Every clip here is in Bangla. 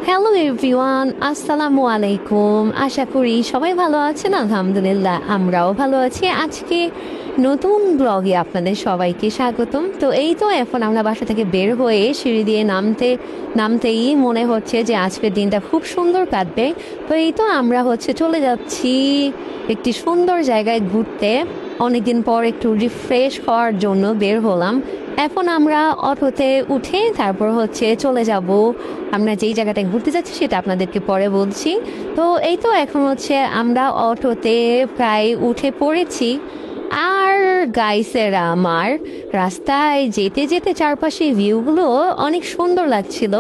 হ্যালো এভরিওয়ান, আসসালামু আলাইকুম। আশা করি সবাই ভালো আছেন। আলহামদুলিল্লাহ আমরাও ভালো আছি। আজকে নতুন ব্লগে আপনাদের সবাইকে স্বাগতম। তো এই তো এখন আমরা বাসা থেকে বের হয়ে সিঁড়ি দিয়ে নামতেই মনে হচ্ছে যে আজকের দিনটা খুব সুন্দর কাটবে। তো এই তো আমরা চলে যাচ্ছি একটি সুন্দর জায়গায় ঘুরতে। অনেকদিন পর একটু রিফ্রেশ হওয়ার জন্য বের হলাম। এখন আমরা অটোতে উঠে তারপর চলে যাব। আমরা যেই জায়গাটায় ঘুরতে যাচ্ছি সেটা আপনাদেরকে পরে বলছি। তো এই তো এখন আমরা অটোতে প্রায় উঠে পড়েছি। আর গাইসেরা আমার রাস্তায় যেতে যেতে চারপাশে ভিউগুলো অনেক সুন্দর লাগছিল,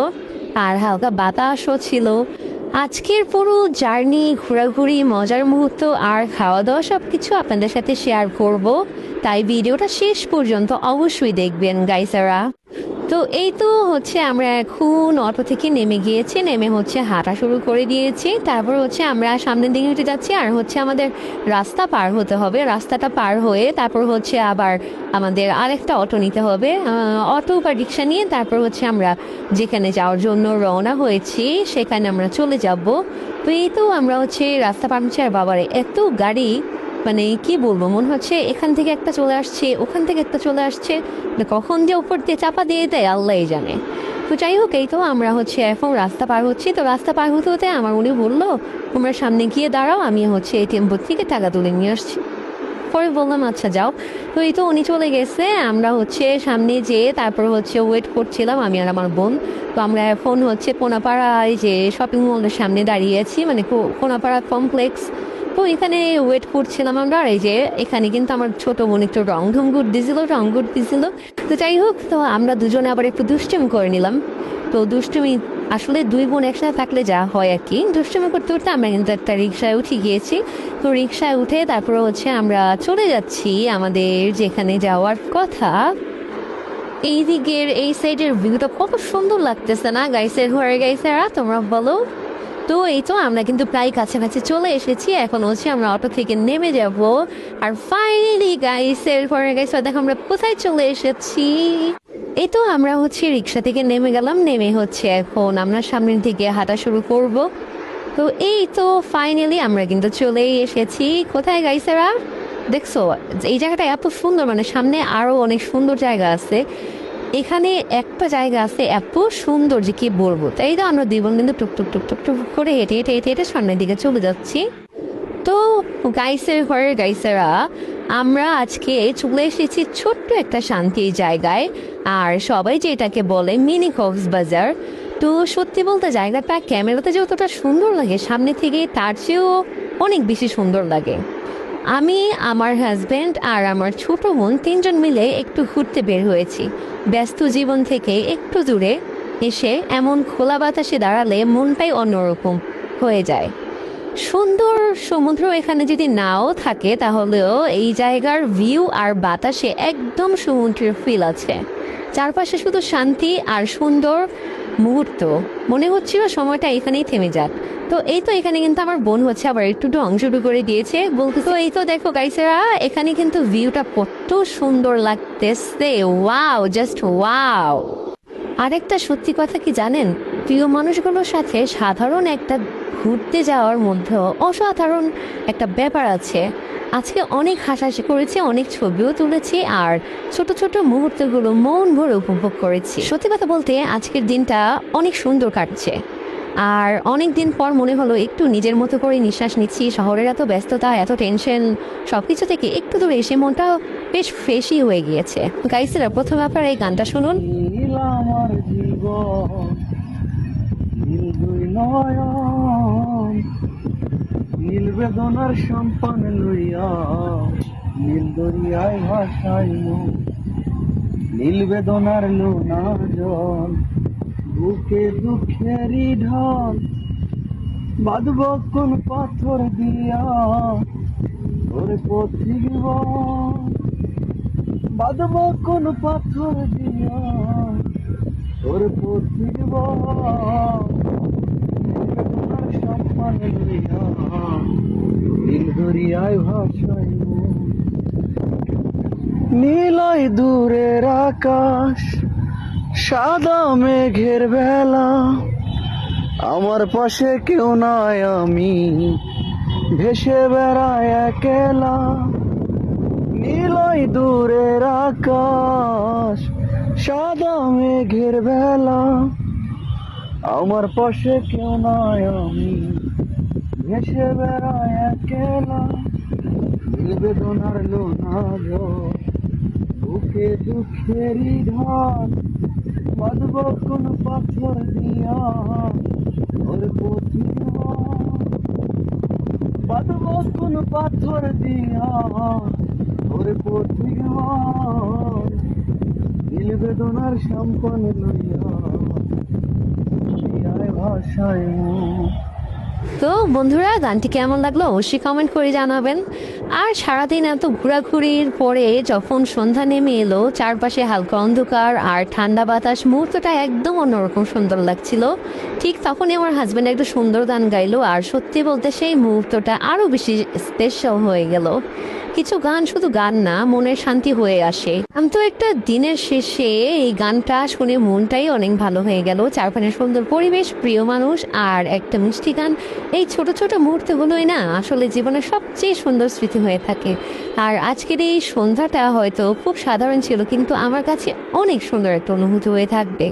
আর হালকা বাতাসও ছিল। আজকের পুরো জার্নি, ঘোরাঘুরি, মজার মুহূর্ত আর খাওয়া দাওয়া সব কিছু আপনাদের সাথে শেয়ার করব, তাই ভিডিওটা শেষ পর্যন্ত অবশ্যই দেখবেন গাইসারা। তো এই তো আমরা এখন অটো থেকে নেমে গিয়েছি, নেমে হাঁটা শুরু করে দিয়েছি। তারপর আমরা সামনের দিকে হেঁটে যাচ্ছি, আর আমাদের রাস্তা পার হতে হবে। রাস্তাটা পার হয়ে তারপর আবার আমাদের আরেকটা অটো নিতে হবে, অটো বা রিক্সা নিয়ে তারপর আমরা যেখানে যাওয়ার জন্য রওনা হয়েছি সেখানে আমরা চলে যাব। তো এই তো আমরা রাস্তা পার হচ্ছে, আর বাবারে এত গাড়ি, মানে কি বলবো, মনে হচ্ছে এখান থেকে একটা চলে আসছে, ওখান থেকে একটা চলে আসছে, কখন যে উপর দিয়ে চাপা দিয়ে দেয় আল্লাহই জানে। তো যাই হোক, এই তো আমরা এখন রাস্তা পার হচ্ছি। তো রাস্তা পার হতে হতে আমার উনি বললো তোমরা সামনে গিয়ে দাঁড়াও, আমি এটিএম বুথ থেকে টাকা তুলে নিয়ে আসছি। পরে বললাম আচ্ছা যাও। তো এই তো উনি চলে গেছে, আমরা সামনে যেয়ে তারপর ওয়েট করছিলাম আমি আর আমার বোন। তো আমরা এখন কোনাপাড়ায় যে শপিং মলের সামনে দাঁড়িয়ে আছি, মানে কোনাপাড়া কমপ্লেক্স। তো এখানে ওয়েট করছিলাম আমরা। আর এই যে এখানে কিন্তু আমার ছোট বোন একটু রং ঘুরতেছিল। তো যাই হোক, তো আমরা দুজনে আবার একটু দুষ্টুমি করে নিলাম। তো দুষ্টুমি আসলে দুই বোন একসাথে থাকলে যা হয় আর কি, দুষ্টুমি করতে করতে আমরা কিন্তু একটা রিক্সায় উঠে গিয়েছি। তো রিক্সায় উঠে তারপরে আমরা চলে যাচ্ছি আমাদের যেখানে যাওয়ার কথা। এই দিকের এই সাইডের ভিউটা কত সুন্দর লাগতেছে না গাইসের ঘরে গাইসেরা, তোমরা বলো। তো এই তো আমরা কিন্তু প্রায় কাছাকাছি চলে এসেছি। এখন আমরা অটো থেকে নেমে যাব। আর ফাইনালি গাইসের ঘরে গাইসেরা দেখো আমরা কোথায় চলে এসেছি। এই তো আমরা রিক্সা থেকে নেমে গেলাম, নেমে এখন আমরা সামনের দিকে হাঁটা শুরু করব। তো এই তো ফাইনালি আমরা কিন্তু চলেই এসেছি। কোথায় গাইসেরা দেখছো এই জায়গাটা এত সুন্দর, মানে সামনে আরো অনেক সুন্দর জায়গা আছে। এখানে একটা জায়গা আছে এত সুন্দর যে কি বলবো। তাই তো আমরা দুই বোন কিন্তু টুকটুক টুকটুক টুক করে হেঁটে হেঁটে হেঁটে হেঁটে সামনের দিকে চলে যাচ্ছি। তো গাইসের ঘরের গাইসেরা, আমরা আজকে চলে এসেছি ছোট্ট একটা শান্তির জায়গায়, আর সবাই যেটাকে বলে মিনি কক্সবাজার। তো সত্যি বলতে জায়গাটা ক্যামেরাতে যতটা সুন্দর লাগে সামনে থেকে তার চেয়েও অনেক বেশি সুন্দর লাগে। আমি, আমার হাজব্যান্ড আর আমার ছোট বোন তিনজন মিলে একটু ঘুরতে বের হয়েছি। ব্যস্ত জীবন থেকে একটু দূরে এসে এমন খোলা বাতাসে দাঁড়ালে মনটাই অন্যরকম হয়ে যায়। সুন্দর সমুদ্র এখানে যদি নাও থাকে তাহলেও এই জায়গার ভিউ আর বাতাসে একদম সমুদ্রের ফিল আছে। চারপাশে শুধু শান্তি আর সুন্দর মুহূর্ত, মনে হচ্ছিল সময়টা এখানেই থেমে যাক। তো এই তো এখানে কিন্তু আমার বোন আবার একটু ঢং শুরু করে দিয়েছে, বলতে তো এই তো দেখো গাইসেরা এখানে কিন্তু ভিউটা কত সুন্দর লাগতেছে। Wow, just wow. আরেকটা সত্যি কথা কি জানেন, প্রিয় মানুষগুলোর সাথে সাধারণ একটা ঘুরতে যাওয়ার মধ্যেও অসাধারণ একটা ব্যাপার আছে। আজকে অনেক হাসাহাসি করেছি, অনেক ছবিও তুলেছি, আর ছোট ছোট মুহূর্তগুলো মন ভরে উপভোগ করেছি। সত্যি কথা বলতে আজকের দিনটা অনেক সুন্দর কাটছে। আর অনেক দিন পর মনে হলো একটু নিজের মতো করে নিঃশ্বাস নিচ্ছি। শহরের এত ব্যস্ততা, এত টেনশন সব কিছু থেকে একটু দূরে এসে মনটা বেশ ফ্রেশই হয়ে গিয়েছে। গাইসেরা প্রথমে আপনারা এই গানটা শুনুন। আমার জীবন নীল দুই নয়ন, নীল বেদনার সম্পান লইয়া নীল দরিয়ায় ভাসাই নীল বেদনার লোনা জল, বুকে দুঃখেরই ঢল, বাঁধব কোন পাথর দিয়া তোর পথিক বন, বাঁধব কোন পাথর দিয়া তোর পথিক বন, সম্মান লইয়া নীল দরিয়ায় ভাসাই নীলয় দূরের আকাশ, সাদা মেঘের বেলা, আমার পাশে কেউ নাই, আমি ভেসে বেড়াই একলা। নীলই দূরের আকাশ, সাদা মেঘের বেলা। আমার পাশে কেউ নাই, আমি ভেসে বেড়াই একলা। দিল বেদনার লোনা জল, বুকে দুঃখেরই ঢাল। বাঁধব কোন পাথর দিয়া ওর প্রতিমা, বাঁধব কোন পাথর দিয়া ওর প্রতিমা। দিল বেদনার সম্পন লইয়া আয় ভাষায় মন। তো বন্ধুরা, গানটি কেমন লাগলো অবশ্যই কমেন্ট করে জানাবেন। আর সারাদিন এত ঘোরাঘুরির পরে যখন সন্ধ্যা নেমে এলো, চারপাশে হালকা অন্ধকার আর ঠান্ডা বাতাস, মুহূর্তটা একদম অন্যরকম সুন্দর লাগছিল। ঠিক তখনই আমার হাজব্যান্ড একটা সুন্দর গান গাইলো, আর সত্যি বলতে সেই মুহূর্তটা আরও বেশি স্পেশাল হয়ে গেল। কিছু গান শুধু গান না, মনের শান্তি হয়ে আসে। আমি তো একটা দিনের শেষে এই গানটা শুনে মনটাই অনেক ভালো হয়ে গেল। চারপাশে সুন্দর পরিবেশ, প্রিয় মানুষ আর একটা মিষ্টি গান, এই ছোট ছোট মুহূর্তগুলোই না আসলে জীবনের সবচেয়ে সুন্দর স্মৃতি হয়ে থাকে। আর আজকের এই সন্ধ্যাটা হয়তো খুব সাধারণ ছিল, কিন্তু আমার কাছে অনেক সুন্দর একটা অনুভূতি হয়ে থাকবে।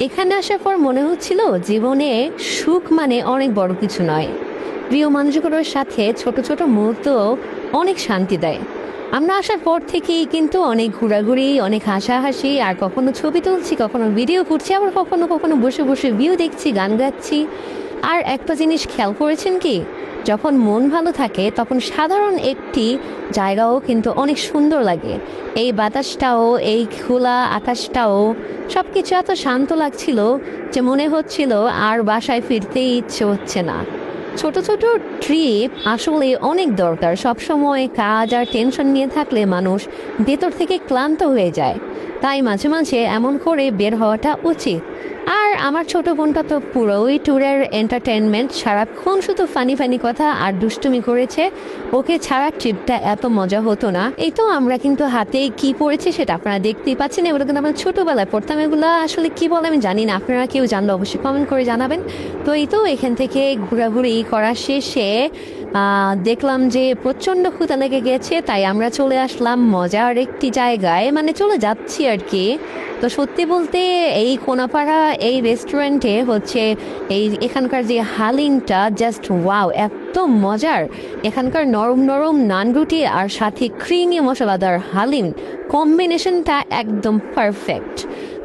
এখানে আসার পর মনে হচ্ছিল জীবনে সুখ মানে অনেক বড় কিছু নয়, প্রিয় মানুষগুলোর সাথে ছোট ছোট মুহূর্ত অনেক শান্তি দেয়। আমরা আসার পর থেকেই কিন্তু অনেক ঘোরাঘুরি, অনেক হাসাহাসি, আর কখনো ছবি তুলছি, কখনো ভিডিও করছি, আবার কখনো কখনো বসে বসে ভিউ দেখছি, গান গাচ্ছি। আর একটা জিনিস খেয়াল করেছেন কি, যখন মন ভালো থাকে তখন সাধারণ একটি জায়গাও কিন্তু অনেক সুন্দর লাগে। এই বাতাসটাও, এই খোলা আকাশটাও, সব কিছু এত শান্ত লাগছিল যে মনে হচ্ছিল আর বাসায় ফিরতেই ইচ্ছে হচ্ছে না। ছোট ছোট ট্রিপ আসলে অনেক দরকার। সবসময় কাজ আর টেনশন নিয়ে থাকলে মানুষ ভেতর থেকে ক্লান্ত হয়ে যায়, তাই মাঝে মাঝে এমন করে বের হওয়াটা উচিত। আর আমার ছোট বোনটা তো পুরোই ট্যুরের এন্টারটেনমেন্ট, সারাক্ষণ শুধু ফানি ফানি কথা আর দুষ্টুমি করেছে। ওকে ছাড়া ট্রিপটা এত মজা হতো না। এই তো আমরা কিন্তু হাতে কি পড়েছি সেটা আপনারা দেখতেই পাচ্ছেন, এগুলো কিন্তু আমরা ছোটবেলায় পড়তাম। এগুলো আসলে কি বলে আমি জানি না, আপনারা কেউ জানলে অবশ্যই কমেন্ট করে জানাবেন। তো এই তো এখান থেকে ঘোরাঘুরি করা শেষে দেখলাম যে প্রচণ্ড ক্ষুধা লেগে গেছে, তাই আমরা চলে আসলাম মজার একটি জায়গায়, মানে চলে যাচ্ছি আর কি। তো সত্যি বলতে এই কোনাপাড়া এই রেস্টুরেন্টে হচ্ছে এখানকার যে হালিমটা জাস্ট ওয়াও, এত মজার। এখানকার নরম নরম নান রুটি আর সাথে ক্রিমি মশলাদার হালিম, কম্বিনেশনটা একদম পারফেক্ট।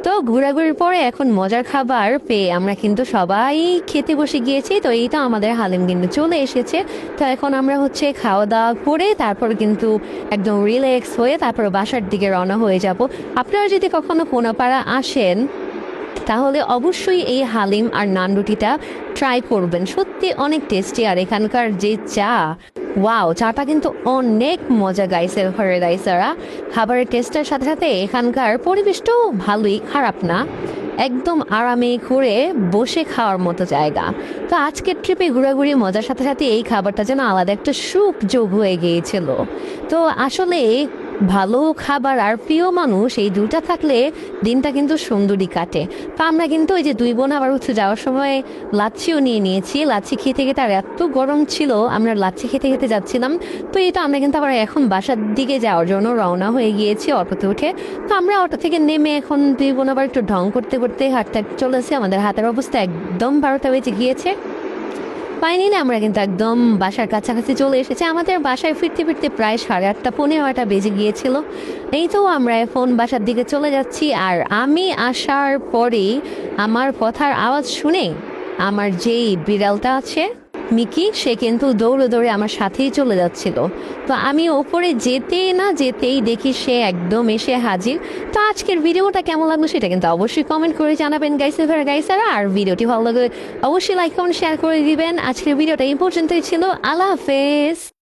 তো ঘোরাঘুরির পরে এখন মজার খাবার পেয়ে আমরা কিন্তু সবাই খেতে বসে গিয়েছি। তো এই তো আমাদের হালিম কিন্তু চলে এসেছে। তো এখন আমরা হচ্ছে খাওয়া দাওয়া করে তারপর কিন্তু একদম রিল্যাক্স হয়ে তারপর বাসার দিকে রওনা হয়ে যাব। আপনারা যদি কখনো কোনাপাড়া আসেন তাহলে অবশ্যই এই হালিম আর নান রুটিটা ট্রাই করবেন, সত্যি অনেক টেস্টি। আর এখানকার যে চা, ওয়াও, চাটা কিন্তু অনেক মজা গাইছে ঘরের গাইসারা। খাবারের টেস্টের সাথে সাথে এখানকার পরিবেশটাও ভালোই, খারাপ না, একদম আরামে করে বসে খাওয়ার মতো জায়গা। তো আজকের ট্রিপে ঘোরাঘুরি মজার সাথে সাথে এই খাবারটা যেন আলাদা একটা সুখ যোগ হয়ে গিয়েছিল। তো আসলে ভালো খাবার আর প্রিয় মানুষ এই দুটা থাকলে দিনটা কিন্তু সুন্দরই কাটে। তো আমরা কিন্তু ওই যে দুই বোন আবার হচ্ছে যাওয়ার সময় লাচ্ছিও নিয়ে নিয়েছি। লাচ্ছি খেতে খেতে আর এত গরম ছিল, আমরা লাচ্ছি খেতে খেতে যাচ্ছিলাম। তো এই তো আমরা কিন্তু আবার এখন বাসার দিকে যাওয়ার জন্য রওনা হয়ে গিয়েছি অটোতে উঠে। তো আমরা অটো থেকে নেমে এখন দুই বোন আবার একটু ঢং করতে করতে হাঁটতে চলেছি। আমাদের হাতের অবস্থা একদম 12টা বেজে গিয়েছে। ফাইনালি আমরা কিন্তু একদম বাসার কাছাকাছি চলে এসেছি। আমাদের বাসায় ফিরতে ফিরতে প্রায় 8:30 9:30 বেজে গিয়েছিল। এই তো আমরা এখন বাসার দিকে চলে যাচ্ছি। আর আমি আসার পরেই আমার কথার আওয়াজ শুনে আমার যেই বিড়ালটা আছে মিকি, সে কিন্তু দৌড়ে দৌড়ে আমার সাথেই চলে যাচ্ছিল। তো আমি ওপরে যেতেই দেখি সে একদম এসে হাজির। তো আজকের ভিডিওটা কেমন লাগলো সেটা কিন্তু অবশ্যই কমেন্ট করে জানাবেন গাইসারা। আর ভিডিওটি ভালো লাগলে অবশ্যই লাইক কমেন্ট শেয়ার করে দিবেন। আজকের ভিডিওটা এই পর্যন্তই ছিল। আল্লাহ হাফেজ।